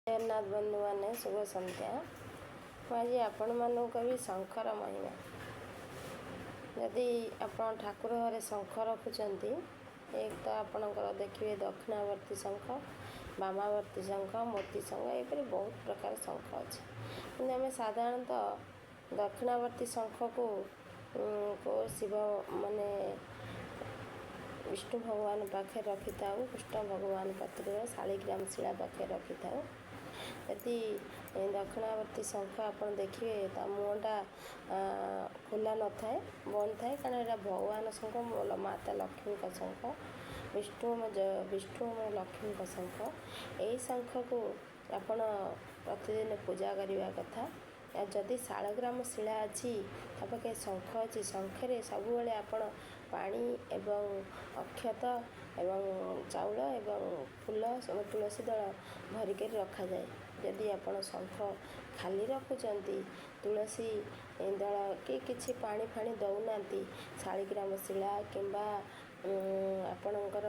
जगन्नाथ बंधु मैंने शुभ संध्या। आज आपण मानू कवि शंखर महिमा। यदि आपण ठाकुर घरे शंख रखुंट एक तो आपणकर देखिए दक्षिणावर्ती शंख, बामावर्ती शंख, मोती शंख, यहपरी बहुत प्रकार शंख अच्छे कि आम साधारणतः दक्षिणावर्ती शंख को शिव माने विष्णु भगवान पाखे रखी था, कृष्ण भगवान पत्र शालिग्राम शिला पाखे रखी था। यदि दक्षिणावर्ती शंख आप देखिए ता मुँटा खुला न थाए, बंद थाए, कारण यहाँ भगवान शंख माता लक्ष्मी का शंख, विष्णु लक्ष्मी का शंख। यही शंख को आपण प्रतिदिन पूजा करने कथा। जदि शालग्राम शिला अच्छी तापे शंख अच्छी, शंखे सब आपण पानी एवं अक्षत एवं चाउल एवं फूल तुलसी दल भरिक रखा जाए। यदि आपण शंख खाली रखुंट तुलसी दल कि किछि पानी फाणी दौना शालिग्राम शिला किंबा आपणकर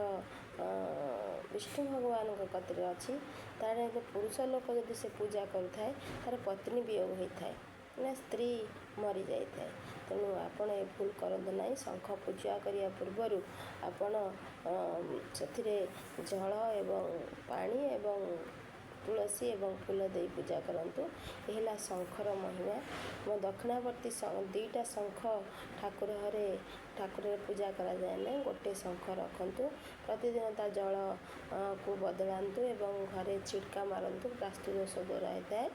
विष्णु भगवान कतिर अच्छी तार पुरुष लोक जदि से पूजा करुए तार पत्नी वियोग होता है ना, स्त्री मरी जाए। तेणु आपण ए भूल करते ना। शंख पूजा करने पूर्वर आपण से जल एवं पानी एवं तुलसी एवं फूल दे पूजा करंतु। यह शंखर महिमा। मो दक्षिणावर्ती दुईटा शंख ठाकुर घरे पूजा करा जाए ना, गोटे शंख रखंतु, प्रतिदिन ता जल को बदलांतु एवं घरे छिटका मारंतु, प्रास्तु दोष दूर होता है।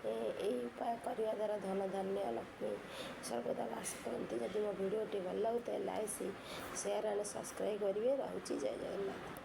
यही उपाय करने द्वारा धन धान्य लक्ष्मी सर्वदा वास करती। जदि मो भिडियोटी भल लगे लाइक शेयर एंड सब्सक्राइब करेंगे। रहुची जय जगन्नाथ।